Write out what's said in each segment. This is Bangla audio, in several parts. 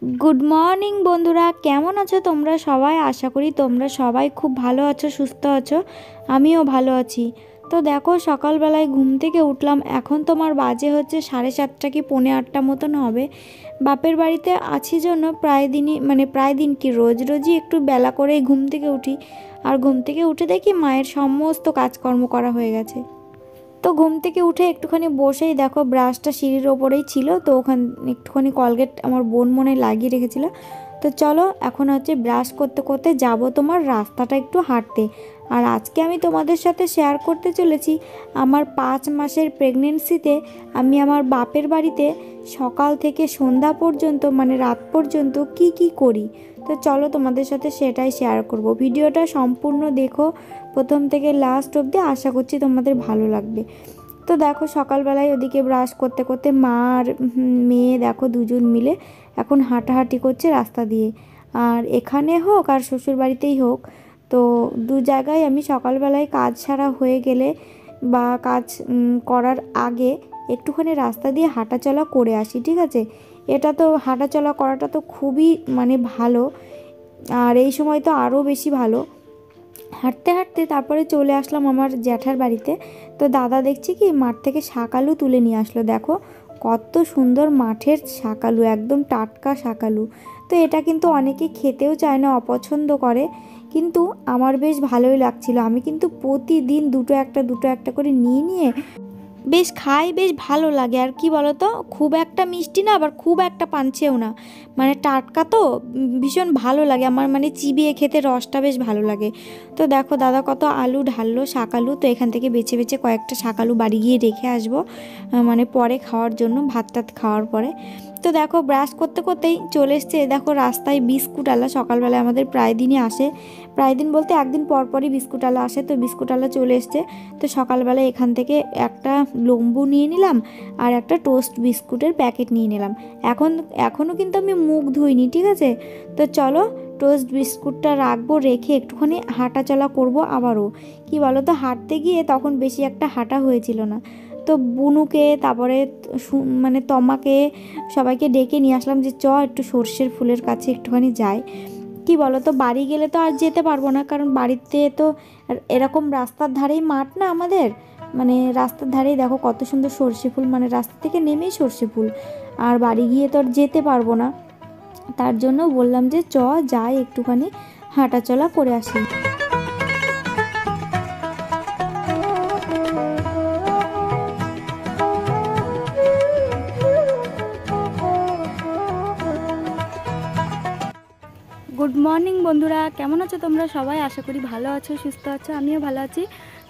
गुड मर्निंग बंधुरा केमन आछो तोमरा सबाई। आशा करी तोमरा सबाई खूब भालो आछो, सुस्थ आछो। आमिओ भालो आछि। तो देखो सकाल बेलाय घुम थेके उठलाम। एखन तोमार बाजे होच्छे 7:30 कि 7:45 मतन होबे। बापेर बाड़ीते आछि जन्य प्राय दिनई प्राय दिन कि रोज रोजई एकटु बेला करेई घुम थेके उठी। और घुम थेके उठे देखी मायेर समस्त काजकर्म करा हये गेछे। तो घुम থেকে उठे একটুখানি বসেই দেখো ব্রাশটা সিঁড়ির ওপরেই ছিল, তো ওখানে একটুখানি কলগেট আমার বোন মনে লাগিয়ে রেখেছিল। তো চলো এখন হচ্ছে ব্রাশ করতে করতে যাব তোমার রাস্তাটা একটু হাঁটতে। আর আজকে আমি তোমাদের সাথে শেয়ার করতে চলেছি আমার 5 মাসের প্রেগন্যান্সিতে আমি আমার বাপের বাড়িতে সকাল থেকে সন্ধ্যা পর্যন্ত মানে রাত পর্যন্ত কি কি করি। তো চলো তোমাদের সাথে সেটাই শেয়ার করব। ভিডিওটা সম্পূর্ণ দেখো প্রথম থেকে লাস্ট অবধি, আশা করছি তোমাদের ভালো লাগবে। তো দেখো সকালবেলায় ওদিকে ব্রাশ করতে করতে মা আর মেয়ে দেখো দুজন মিলে এখন হাঁটাহাঁটি করছে রাস্তা দিয়ে। আর এখানে হোক আর শ্বশুর বাড়িতেই হোক, তো দু জায়গায় আমি সকালবেলায় কাজ সারা হয়ে গেলে বা কাজ করার আগে একটুখানি রাস্তা দিয়ে হাঁটাচলা করে আসি, ঠিক আছে। এটা তো হাঁটাচলা করাটা তো খুবই ভালো, আর এই সময় তো আরও বেশি ভালো। হাঁটতে হাঁটতে তারপরে চলে আসলাম আমার জ্যাঠার বাড়িতে। তো দাদা দেখছি কি মাঠ থেকে শাকালু তুলে নিয়ে আসলো। দেখো কত সুন্দর মাঠের শাকালু, একদম টাটকা শাকালু। তো এটা কিন্তু অনেকে খেতেও চায় না, অপছন্দ করে, কিন্তু আমার বেশ ভালোই লাগছিল। আমি কিন্তু প্রতিদিন দুটো একটা করে নিয়ে বেশ খাই, বেশ ভালো লাগে। আর কি বলো তো, খুব একটা মিষ্টি না আবার খুব একটা পানছেও না, টাটকা তো ভীষণ ভালো লাগে আমার, চিবিয়ে খেতে রসটা বেশ ভালো লাগে। তো দেখো দাদা কত আলু ঢাললো, শাকালু। তো এখান থেকে বেছে বেছে কয়েকটা শাকালু বাড়ি গিয়ে রেখে আসবো, পরে খাওয়ার জন্য, ভাত টাত খাওয়ার পরে। তো দেখো ব্রাশ করতে করতেই চলে এসছে দেখো রাস্তায় বিস্কুটওয়ালা। সকালবেলায় আমাদের প্রায় দিনই আসে, প্রায় দিন বলতে একদিন পরপরই বিস্কুটওয়ালা আসে। তো বিস্কুটওয়ালা চলে এসছে। তো সকালবেলায় এখান থেকে একটা লম্বু নিয়ে নিলাম আর একটা টোস্ট বিস্কুটের প্যাকেট নিয়ে নিলাম। এখনও কিন্তু আমি মুখ ধুইনি, ঠিক আছে। তো চলো টোস্ট বিস্কুটটা রাখবো, রেখে একটুখানি হাঁটাচলা করব আবারও। কি বলো তো, হাঁটতে গিয়ে তখন বেশি একটা হাঁটা হয়েছিল না। তো বুনুকে তারপরে তমাকে সবাইকে ডেকে নিয়ে আসলাম যে একটু সর্ষের ফুলের কাছে একটুখানি যাই। কি বলো তো, বাড়ি গেলে তো আর যেতে পারবো না, কারণ বাড়িতে তো এরকম রাস্তার ধারেই মাঠ না আমাদের, রাস্তার ধারেই দেখো কত সুন্দর সর্ষে ফুল, রাস্তা থেকে নেমেই সর্ষে ফুল। আর বাড়ি গিয়ে তো আর যেতে পারবো না, তার জন্য বললাম যে যাই একটুখানি হাঁটাচলা করে আসি। गुड मर्निंग बंधुरा केमन आछो तोमरा सबाई। आशा करी भालो आछो, सुस्थ आछो। आमिओ भालो आछि।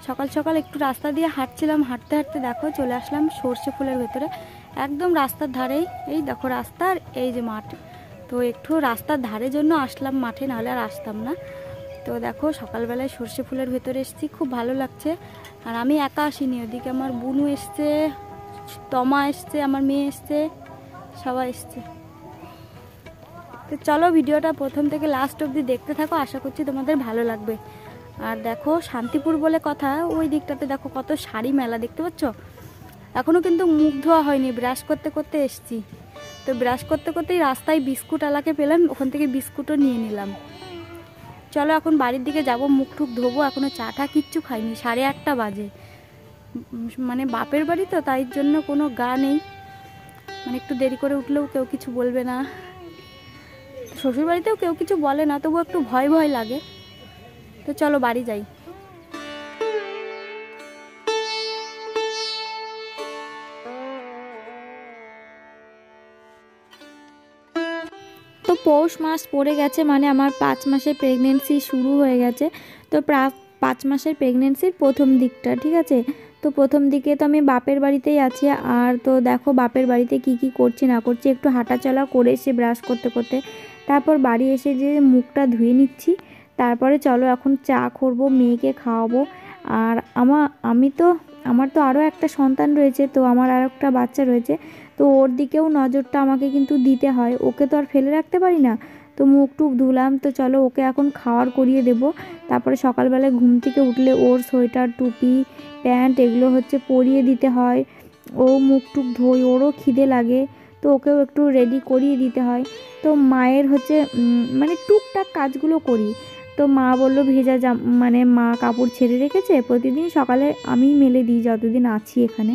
सकाल सकाल एकटु रास्ता दिए हाঁটছিলাম, हाঁटते हाঁटते देखो चले आसलाम सर्षे फुलेर भेतरे, एकदम रास्तार धारेई। এই দেখো রাস্তা আর এই যে মাঠ। তো একটু রাস্তার ধারে জন্য আসলাম মাঠে, নাহলে আর আসতাম না। তো দেখো সকালবেলায় সর্ষে ফুলের ভেতরে এসেছি, খুব ভালো লাগছে। আর আমি একা আসিনি, ওদিকে আমার বুনু এসছে, তমা এসছে, আমার মেয়ে এসছে, সবাই এসছে। তো চলো ভিডিওটা প্রথম থেকে লাস্ট অবধি দেখতে থাকো, আশা করছি তোমাদের ভালো লাগবে। আর দেখো শান্তিপুর বলে কথা, ওই দিকটাতে দেখো কত শাড়ি মেলা, দেখতে পাচ্ছ। এখনও কিন্তু মুখ ধোয়া হয়নি, ব্রাশ করতে করতে এসছি। তো ব্রাশ করতে করতেই রাস্তায় বিস্কুট আলাকে পেলাম, ওখান থেকে বিস্কুটও নিয়ে নিলাম। চলো এখন বাড়ির দিকে যাব, মুখ টুক ধোবো। এখনও চাটা কিচ্ছু খাইনি, 8:30 বাজে। বাপের বাড়ি তো, তাই জন্য কোনো গা নেই, একটু দেরি করে উঠলেও কেউ কিছু বলবে না। শ্বশুর বাড়িতেও কেউ কিছু বলে না, তবুও একটু ভয় ভয় লাগে। তো চলো বাড়ি যাই। তো পৌষ মাস পড়ে গেছে, আমার 5 মাসের প্রেগনেন্সি শুরু হয়ে গেছে। তো 5 মাসের প্রেগনেন্সির প্রথম দিকটা, ঠিক আছে। তো প্রথম দিকে তো আমি বাপের বাড়িতেই আছি। আর তো দেখো বাপের বাড়িতে কি কি করছি না করছি, একটু হাঁটাচলা করে এসে ব্রাশ করতে করতে তারপর বাড়ি এসে যে মুখটা ধুয়ে নিচ্ছি। তারপরে চলো এখন চা করবো, মেয়েকে খাওয়াবো। আর আমার তো আরও একটা সন্তান রয়েছে, তো আমার আর একটা বাচ্চা রয়েছে। তো ওর দিকেও নজরটা আমাকে কিন্তু দিতে হয়, ওকে তো আর ফেলে রাখতে পারি না। তো মুখ টুক ধুলাম, তো চলো ওকে এখন খাওয়ার করিয়ে দেব। তারপরে সকালবেলায় ঘুম থেকে উঠলে ওর সোয়েটার, টুপি, প্যান্ট এগুলো হচ্ছে পরিয়ে দিতে হয়। ও মুখ টুক ধোয়, ওরও খিদে লাগে। তো ওকেও একটু রেডি করিয়ে দিতে হয়। তো মায়ের হচ্ছে মানে টুকটাক কাজগুলো করি। তো মা বললো ভেজা মানে মা কাপড় ছেড়ে রেখেছে, প্রতিদিন সকালে আমি মেলে দিই যতদিন আছি এখানে।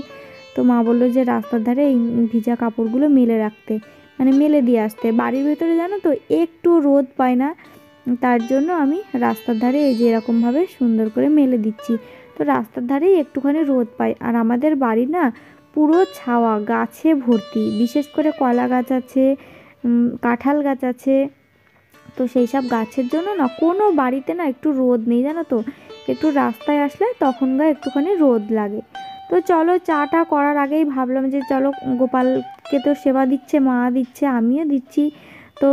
তো মা বললো যে রাস্তার ধারে এই ভিজা কাপড়গুলো মেলে রাখতে, মানে মেলে দিয়ে আসতে। বাড়ির ভেতরে জানো তো একটু রোদ পায় না, তার জন্য আমি রাস্তার ধারে এই যে এরকমভাবে সুন্দর করে মেলে দিচ্ছি। তো রাস্তার ধারেই একটুখানি রোদ পাই। আর আমাদের বাড়ি না পুরো ছাওয়া, গাছে ভর্তি, বিশেষ করে কলা গাছ আছে, কাঁঠাল গাছ আছে। তো সেই সব গাছের জন্য না কোনো বাড়িতে না একটু রোদ নেই জানো তো। একটু রাস্তায় আসলে তখন গা একটুখানি রোদ লাগে। তো চলো চাটা করার আগেই ভাবলাম যে চলো গোপালকে তো সেবা দিচ্ছে, মা দিচ্ছে, আমিও দিচ্ছি। তো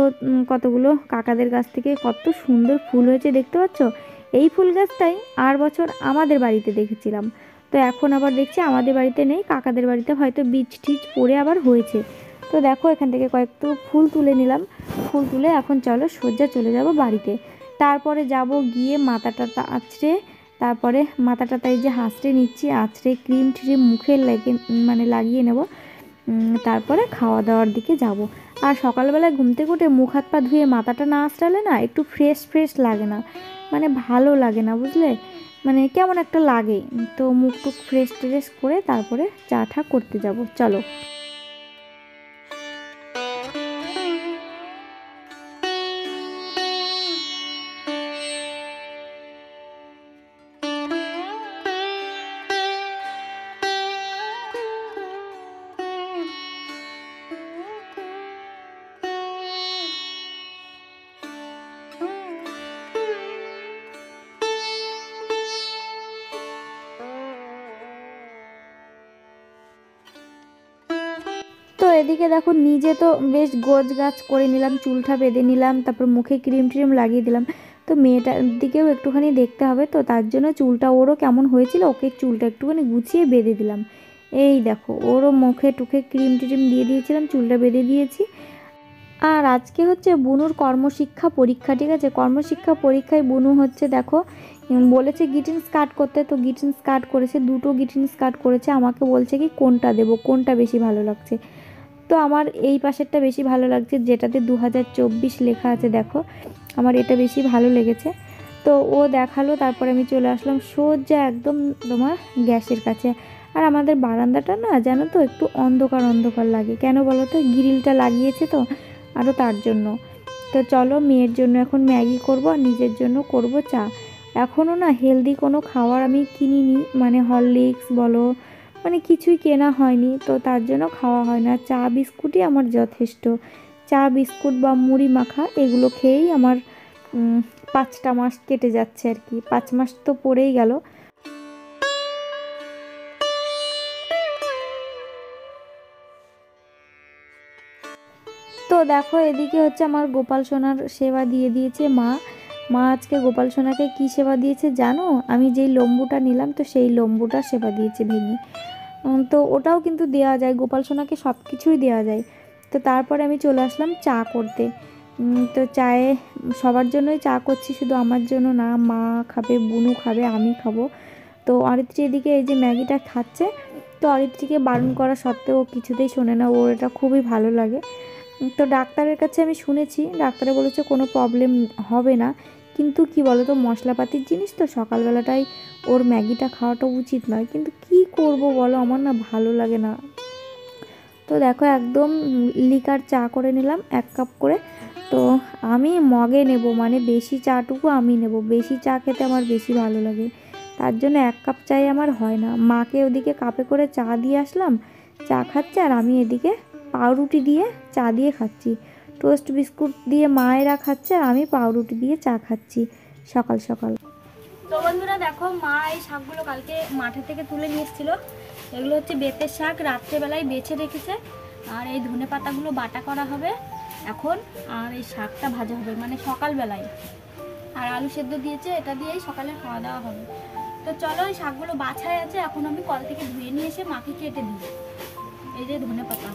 কতগুলো কাকাদের গাছ থেকে কত সুন্দর ফুল হয়েছে দেখতে পাচ্ছ। এই ফুল গাছটাই আর বছর আমাদের বাড়িতে দেখেছিলাম। তো এখন আবার দেখছি আমাদের বাড়িতে নেই, কাকাদের বাড়িতে হয়তো বীজ টিজ পড়ে আবার হয়েছে। তো দেখো এখান থেকে কয়েকটা ফুল তুলে নিলাম। ফুল তুলে এখন চলো সোজা চলে যাব বাড়িতে। তারপরে যাব গিয়ে মাথাটা আঁচড়ে, তারপরে মাথাটা তাই যে হাঁচড়ে নিচ্ছি, আঁচড়ে ক্রিম ট্রিম মুখে মানে লাগিয়ে নেব। তারপরে খাওয়া দাওয়ার দিকে যাব। আর সকালবেলায় ঘুম থেকে উঠে মুখ হাত পা ধুয়ে মাথাটা না আঁচড়ালে না একটু ফ্রেশ ফ্রেশ লাগে না, মানে ভালো লাগে না বুঝলে, মানে কেমন একটা লাগে। তো মুখ টুক ফ্রেশ ট্রেশ করে তারপরে চা টা করতে যাব চলো। তো এদিকে দেখো নিজে তো বেশ গোছ গাছ করে নিলাম, চুলটা বেঁধে নিলাম, তারপর মুখে ক্রিম ট্রিম লাগিয়ে দিলাম। তো মেয়েটার দিকেও একটুখানি দেখতে হবে, তো তার জন্য চুলটা ওরও কেমন হয়েছিল, ওকে চুলটা একটুখানি গুছিয়ে বেঁধে দিলাম। এই দেখো ওরও মুখে টুখে ক্রিম ট্রিম দিয়ে দিয়েছিলাম, চুলটা বেঁধে দিয়েছি। আর আজকে হচ্ছে বুনুর কর্মশিক্ষা পরীক্ষা, ঠিক আছে। কর্মশিক্ষা পরীক্ষায় বুনু হচ্ছে দেখো বলেছে গ্রিটিংস কার্ড করতে, তো গ্রিটিংস কার্ড করেছে, দুটো গ্রিটিংস কার্ড করেছে। আমাকে বলছে কি কোনটা দেবো, কোনটা বেশি ভালো লাগছে। তো আমার এই পাশেরটা বেশি ভালো লাগছে, যেটাতে 2024 লেখা আছে দেখো, আমার এটা বেশি ভালো লেগেছে। তো ও দেখালো, তারপরে আমি চলে আসলাম সোজা একদম তোমার গ্যাসের কাছে। আর আমাদের বারান্দাটা না জানো তো একটু অন্ধকার অন্ধকার লাগে, কেন বলো তো, গ্রিলটা লাগিয়েছে তো আরও তার জন্য। তো চলো মেয়ের জন্য এখন ম্যাগি করব, আর নিজের জন্য করব চা। এখনও না হেলদি কোনো খাবার আমি কিনিনি, মানে হরলিক্স বলো, মানে কিছুই কেনা হয়নি, তো তার জন্য খাওয়া হয় না। চা বিস্কুটই আমার যথেষ্ট। চা বিস্কুট বা মুড়ি মাখা এগুলো খেয়েই আমার 5টা মাস কেটে যাচ্ছে আর কি, 5 মাস তো পড়েই গেল। তো দেখো এদিকে হচ্ছে আমার গোপাল সোনার সেবা দিয়ে দিয়েছে মা। মা আজকে গোপাল সোনাকে কী সেবা দিয়েছে জানো, আমি যেই লম্বুটা নিলাম তো সেই লম্বুটা সেবা দিয়েছে ভেঙে। তো ওটাও কিন্তু দেওয়া যায়, গোপাল সোনাকে সব কিছুই দেওয়া যায়। তো তারপরে আমি চলে আসলাম চা করতে। তো চায়ে সবার জন্যই চা করছি, শুধু আমার জন্য না, মা খাবে, বুনু খাবে, আমি খাবো। তো অরিত্রী এদিকে এই যে ম্যাগিটা খাচ্ছে। তো অরিত্রীকে বারণ করা সত্ত্বেও ও কিছুতেই শোনে না, ওর এটা খুবই ভালো লাগে। তো ডাক্তারের কাছে আমি শুনেছি, ডাক্তারে বলেছে কোনো প্রবলেম হবে না, কিন্তু কি বলো তো মশলাপাতির জিনিস তো সকালবেলাটাই ওর ম্যাগিটা খাওয়াটা উচিত নয়, কিন্তু কি করব বলো, আমার না ভালো লাগে না। তো দেখো একদম লিকার চা করে নিলাম 1 কাপ করে। তো আমি মগে নেব, মানে বেশি চাটুকু আমি নেব, বেশি চা খেতে আমার বেশি ভালো লাগে, তার জন্য 1 কাপ চাই আমার হয় না। মাকে ওদিকে কাপে করে চা দিয়ে আসলাম, চা খাচ্ছে, আর আমি এদিকে পাউরুটি দিয়ে চা দিয়ে খাচ্ছি। টোস্ট বিস্কুট দিয়ে মায়েরা খাচ্ছে, আর আমি পাউরুটি দিয়ে চা খাচ্ছি সকাল সকাল। তো বন্ধুরা দেখো মা এই শাকগুলো কালকে মাঠে থেকে তুলে নিয়ে এসেছিলো। এগুলো হচ্ছে বেতের শাক, রাত্রেবেলায় বেছে রেখেছে। আর এই ধনে পাতাগুলো বাটা করা হবে এখন, আর এই শাকটা ভাজা হবে মানে সকালবেলায়। আর আলু সেদ্ধ দিয়েছে, এটা দিয়েই সকালে খাওয়া দাওয়া হবে। তো চলো এই শাকগুলো বাছাই আছে, এখন আমি কল থেকে ধুয়ে নিয়ে এসে মাকে কেটে দিই। এই যে ধনে পাতা।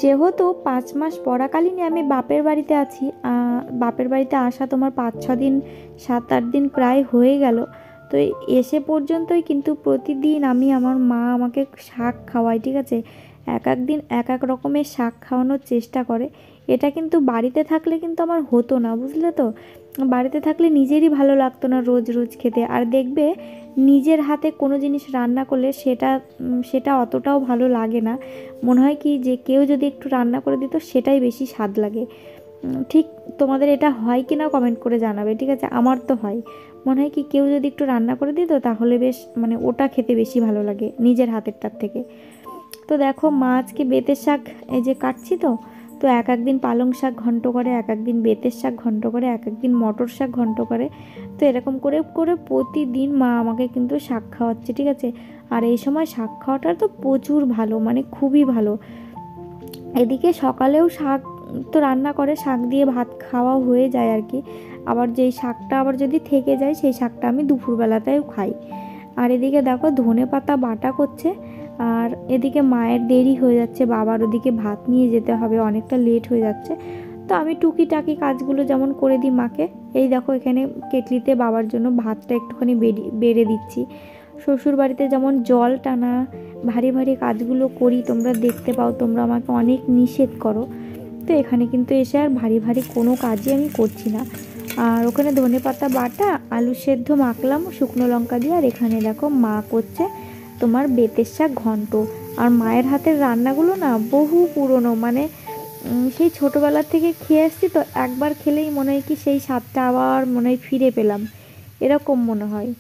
যেহেতু 5 মাস পড়াকালীনই আমি বাপের বাড়িতে আছি, বাপের বাড়িতে আসা তোমার 5-6 দিন 7-8 দিন প্রায় হয়ে গেল। তো এসে পর্যন্তই কিন্তু প্রতিদিন আমি আমার মা আমাকে শাক খাওয়ায়, ঠিক আছে। এক এক দিন এক এক রকমের শাক খাওয়ানোর চেষ্টা করে। এটা কিন্তু বাড়িতে থাকলে কিন্তু আমার হতো না, বুঝলে তো। বাড়িতে থাকলে নিজেরই ভালো লাগতো না রোজ রোজ খেতে। আর দেখবে নিজের হাতে কোনো জিনিস রান্না করলে সেটা অতটাও ভালো লাগে না। মনে হয় কি যে কেউ যদি একটু রান্না করে দিত সেটাই বেশি স্বাদ লাগে। ঠিক তোমাদের এটা হয় কি না কমেন্ট করে জানাবে, ঠিক আছে। আমার তো হয়, মনে হয় কি কেউ যদি একটু রান্না করে দিত তাহলে বেশ মানে ওটা খেতে বেশি ভালো লাগে নিজের হাতেরটার থেকে। তো দেখো মা আজকে বেতের শাক এই যে কাটছি, তো এক একদিন পালং শাক ঘন্ট করে, এক একদিন বেতের শাক ঘন্ট করে, এক একদিন মটর শাক ঘন্ট করে। তো এরকম করে করে প্রতিদিন মা আমাকে কিন্তু শাক খাওয়াচ্ছে, ঠিক আছে। আর এই সময় শাক খাওয়াটা তো প্রচুর ভালো, মানে খুবই ভালো। এদিকে সকালেও শাক তো রান্না করে, শাক দিয়ে ভাত খাওয়া হয়ে যায় আর কি। আবার যেই শাকটা আবার যদি থেকে যায় সেই শাকটা আমি দুপুরবেলাতেও খাই। আর এদিকে দেখো ধনে পাতা বাটা করছে। আর এদিকে মায়ের দেরি হয়ে যাচ্ছে, বাবার ওদিকে ভাত নিয়ে যেতে হবে, অনেকটা লেট হয়ে যাচ্ছে। তো আমি টুকিটাকি কাজগুলো যেমন করে দিই মাকে। এই দেখো এখানে কেটলিতে বাবার জন্য ভাতটা একটুখানি বেড়ে দিচ্ছি। শ্বশুর বাড়িতে যেমন জল টানা ভারী ভারী কাজগুলো করি, তোমরা দেখতে পাও, তোমরা আমাকে অনেক নিষেধ করো। তো এখানে কিন্তু এসে আর ভারী ভারী কোনো কাজই আমি করছি না। আর ওখানে ধনে পাতা বাটা, আলু সেদ্ধ মাখলাম শুকনো লঙ্কা দিয়ে। আর এখানে দেখো মা করছে তোমার বেতের শাক ঘন্ট। আর মায়ের হাতের রান্নাগুলো না বহু পুরনো, মানে সেই ছোটোবেলার থেকে খেয়ে আসছি, তো একবার খেলেই মনে হয় কি সেই স্বাদটা আবার মনে হয় ফিরে পেলাম, এরকম মনে হয়।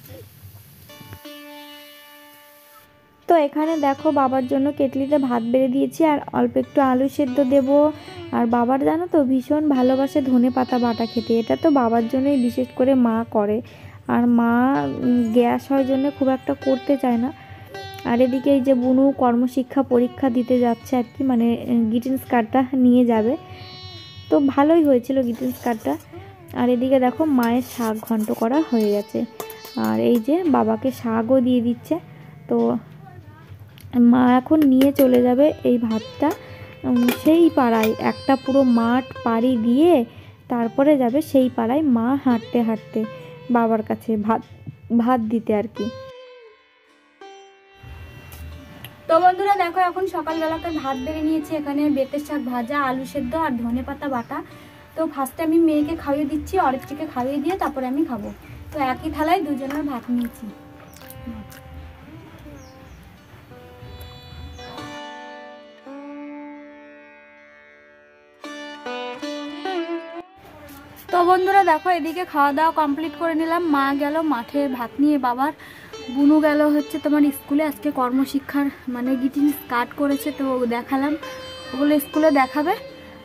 তো এখানে দেখো বাবার জন্য কেটলিতে ভাত বেড়ে দিয়েছি, আর অল্প একটু আলু সেদ্ধ দেব। আর বাবার জানো তো ভীষণ ভালোবাসে ধনে পাতা বাটা খেতে, এটা তো বাবার জন্যই বিশেষ করে মা করে। আর মা গ্যাস হয় জন্য খুব একটা করতে চায় না। আর এদিকে এই যে বুনু কর্মশিক্ষা পরীক্ষা দিতে যাচ্ছে আর কি, মানে গ্রিটিংস কার্ডটা নিয়ে যাবে। তো ভালোই হয়েছিল গ্রিটিংস কার্ডটা। আর এদিকে দেখো মায়ের শাক ঘন্ট করা হয়ে গেছে। আর এই যে বাবাকে শাকও দিয়ে দিচ্ছে। তো মা এখন নিয়ে চলে যাবে এই ভাতটা সেই পাড়ায়, একটা পুরো মাঠ পাড়ি দিয়ে তারপরে যাবে সেই পাড়ায় মা হাঁটতে হাঁটতে বাবার কাছে ভাত ভাত দিতে আর কি। তো বন্ধুরা দেখো এখন সকালবেলাতে ভাত বেড়ে নিয়েছি, এখানে বেতের শাক ভাজা, আলু সেদ্ধ আর ধনে পাতা বাটা। তো ফার্স্টে আমি মেয়েকে খাইয়ে দিচ্ছি, অরিত্রীকে খাইয়ে দিয়ে তারপরে আমি খাবো। তো একই থালায় দুজনের ভাত নিয়েছি। তো বন্ধুরা দেখো এদিকে খাওয়া দাওয়া কমপ্লিট করে নিলাম। মা গেল মাঠে ভাত নিয়ে বাবার, বুনু গেল হচ্ছে তোমার স্কুলে, আজকে কর্মশিক্ষার মানে গ্রিটিংস কার্ড করেছে, তো দেখালাম, ওগুলো স্কুলে দেখাবে।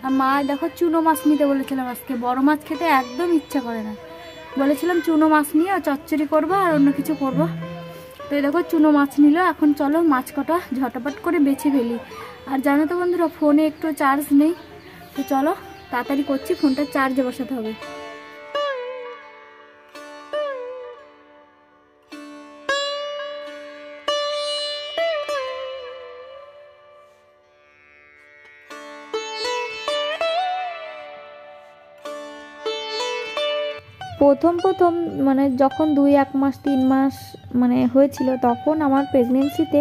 আর মা দেখো চুনো মাছ নিতে বলেছিলাম, আজকে বড় মাছ খেতে একদম ইচ্ছা করে না, বলেছিলাম চুনো মাছ নিয়ে চচ্চড়ি করবো আর অন্য কিছু করবো। তো এই দেখো চুনো মাছ নিল। এখন চলো মাছ কটা ঝটাপট করে বেছে ফেলি। আর জানো তো বন্ধুরা ফোনে একটু চার্জ নেই, তো চলো তাড়াতাড়ি করছি, ফোনটা চার্জে বসাতে হবে। প্রথম প্রথম মানে যখন 2-1 মাস 3 মাস মানে হয়েছিল, তখন আমার প্রেগনেন্সিতে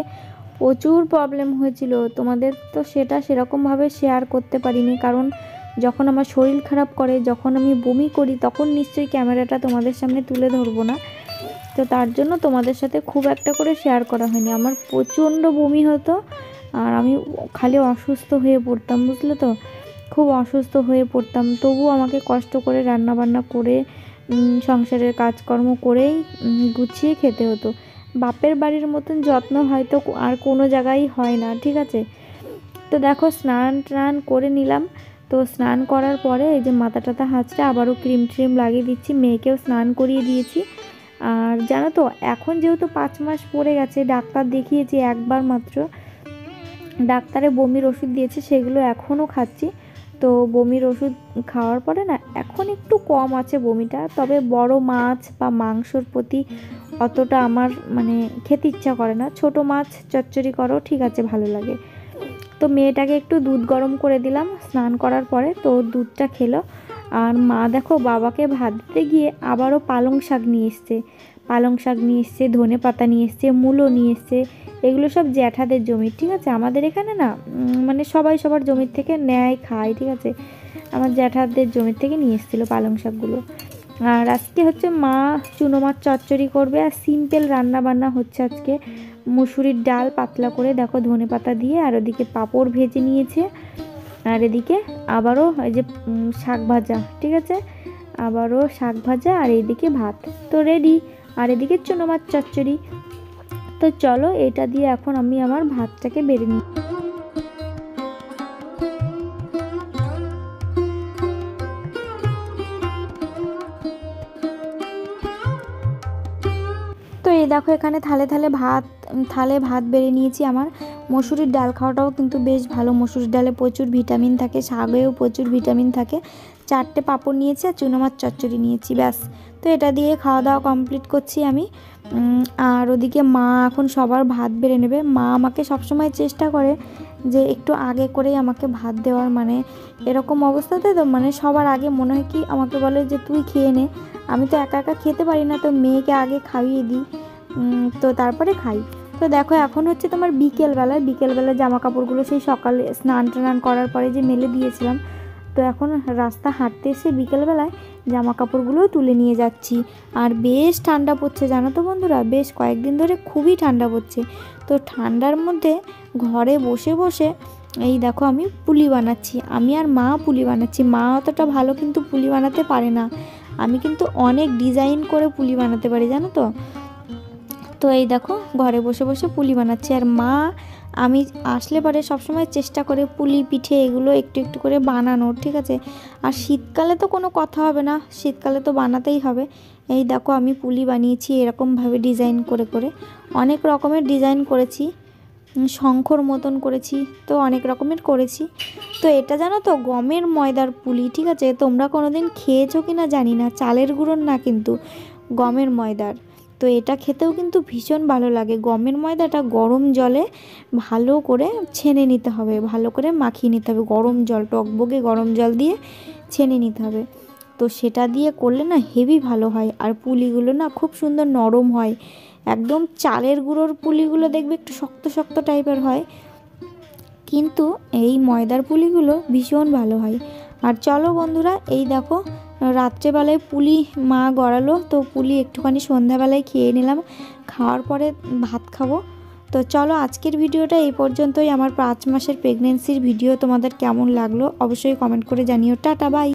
প্রচুর প্রবলেম হয়েছিল। তোমাদের তো সেটা সেরকমভাবে শেয়ার করতে পারিনি, কারণ যখন আমার শরীর খারাপ করে, যখন আমি বমি করি, তখন নিশ্চয়ই ক্যামেরাটা তোমাদের সামনে তুলে ধরবো না। তো তার জন্য তোমাদের সাথে খুব একটা করে শেয়ার করা হয়নি। আমার প্রচণ্ড বমি হতো আর আমি খালি অসুস্থ হয়ে পড়তাম, বুঝলে তো, খুব অসুস্থ হয়ে পড়তাম। তবু আমাকে কষ্ট করে রান্না বান্না করে সংসারের কাজকর্ম করেই গুছিয়ে খেতে হতো। বাপের বাড়ির মতন যত্ন হয়তো আর কোনো জায়গায় হয় না, ঠিক আছে। তো দেখো স্নান টান করে নিলাম। তো স্নান করার পরে এই যে মাথা টাথা হাঁচড়ে আবারও ক্রিম ট্রিম লাগিয়ে দিচ্ছি, মেয়েকেও স্নান করিয়ে দিয়েছি। আর জানো তো এখন যেহেতু 5 মাস পড়ে গেছে, ডাক্তার দেখিয়েছি একবার মাত্র, ডাক্তারে বমির ওষুধ দিয়েছে, সেগুলো এখনও খাচ্ছি। তো বমির ওষুধ খাওয়ার পরে না এখন একটু কম আছে বমিটা, তবে বড় মাছ বা মাংসর প্রতি অতটা আমার মানে খেতে ইচ্ছা করে না। ছোট মাছ চচ্চড়ি করো ঠিক আছে, ভালো লাগে। তো মেয়েটাকে একটু দুধ গরম করে দিলাম স্নান করার পরে, তো দুধটা খেলো। আর মা দেখো বাবাকে ভাত দিতে গিয়ে আবারও পালং শাক নিয়ে এসছে, পালং শাক নিয়ে এসছে, ধনে পাতা নিয়ে এসছে, মূলো নিয়ে এসছে। এগুলো সব জ্যাঠাদের জমির, ঠিক আছে। আমাদের এখানে না মানে সবাই সবার জমির থেকে নেয় খায়, ঠিক আছে। আমার জ্যাঠাদের জমির থেকে নিয়ে এসেছিলো পালং শাকগুলো। আর আজকে হচ্ছে মা চুনো মাছ চচ্চড়ি করবে, আর সিম্পল রান্না বান্না হচ্ছে আজকে। মুসুরির ডাল পাতলা করে দেখো ধনে পাতা দিয়ে, আর ওদিকে পাঁপড় ভেজে নিয়েছে, আর এদিকে আবারও এই যে শাক ভাজা, ঠিক আছে, আবারও শাক ভাজা, আর এইদিকে ভাত তো রেডি, আর এদিকে চুনো মাছ চচ্চড়ি। তো চলো এটা দিয়ে এখন আমি আমার ভাতটাকে বেড়ে নিই। তো এই দেখো এখানে থালে ভাত বেড়ে নিয়েছি। আমার মসুরির ডাল খাওয়াটাও কিন্তু বেশ ভালো, মসুরির ডালে প্রচুর ভিটামিন থাকে, শাকেও প্রচুর ভিটামিন থাকে। 4টে পাঁপড় নিয়েছি আর চুনো মাছ চচ্চড়ি নিয়েছি, ব্যাস। তো এটা দিয়ে খাওয়া দাওয়া কমপ্লিট করছি আমি। আর ওদিকে মা এখন সবার ভাত বেড়ে নেবে। মা আমাকে সবসময় চেষ্টা করে যে একটু আগে করেই আমাকে ভাত দেওয়ার, মানে এরকম অবস্থাতে তো মানে সবার আগে মনে হয় কি আমাকে বলে যে তুই খেয়ে নে, আমি তো একা একা খেতে পারি না, তো মেয়েকে আগে খাইয়ে দিই, তো তারপরে খাই। তো দেখো এখন হচ্ছে তোমার বিকেলবেলা জামা কাপড়গুলো সেই সকালে স্নান টান করার পরে যে মেলে দিয়েছিলাম, তো এখন রাস্তা হাঁটতে এসে বিকেলবেলায় জামা কাপড়গুলোও তুলে নিয়ে যাচ্ছি। আর বেশ ঠান্ডা পড়ছে জানো তো বন্ধুরা, বেশ কয়েকদিন ধরে খুবই ঠান্ডা পড়ছে। তো ঠান্ডার মধ্যে ঘরে বসে বসে এই দেখো আমি পুলি বানাচ্ছি, আমি আর মা পুলি বানাচ্ছি। মা অতটা ভালো কিন্তু পুলি বানাতে পারে না, আমি কিন্তু অনেক ডিজাইন করে পুলি বানাতে পারি জানো তো। তো এই দেখো ঘরে বসে বসে পুলি বানাচ্ছি, আর মা আমি আসলে পরে সবসময় চেষ্টা করে পুলি পিঠে এগুলো একটু একটু করে বানানোর, ঠিক আছে। আর শীতকালে তো কোনো কথা হবে না, শীতকালে তো বানাতেই হবে। এই দেখো আমি পুলি বানিয়েছি এরকমভাবে ডিজাইন করে করে, অনেক রকমের ডিজাইন করেছি, শঙ্খর মতন করেছি, তো অনেক রকমের করেছি। তো এটা জানো তো গমের ময়দার পুলি, ঠিক আছে। তোমরা কোনো দিন খেয়েছো কি না জানি না, চালের গুঁড়োর না কিন্তু গমের ময়দার। তো এটা খেতেও কিন্তু ভীষণ ভালো লাগে। গমের ময়দাটা গরম জলে ভালো করে ছেনে নিতে হবে, ভালো করে মাখিয়ে নিতে হবে, গরম জল টকবগে গরম জল দিয়ে ছেনে নিতে হবে। তো সেটা দিয়ে করলে না হেভি ভালো হয়, আর পুলিগুলো না খুব সুন্দর নরম হয়। একদম চালের গুঁড়োর পুলিগুলো দেখবে একটু শক্ত শক্ত টাইপের হয়, কিন্তু এই ময়দার পুলিগুলো ভীষণ ভালো হয়। আর চলো বন্ধুরা এই দেখো রাত্রেবেলায় পুলি মা গড়ালো, তো পুলি একটুখানি সন্ধ্যাবেলায় খেয়ে নিলাম, খাওয়ার পরে ভাত খাবো। তো চলো আজকের ভিডিওটা এই পর্যন্তই। আমার 5 মাসের প্রেগনেন্সির ভিডিও তোমাদের কেমন লাগলো অবশ্যই কমেন্ট করে জানিও। Tata bye.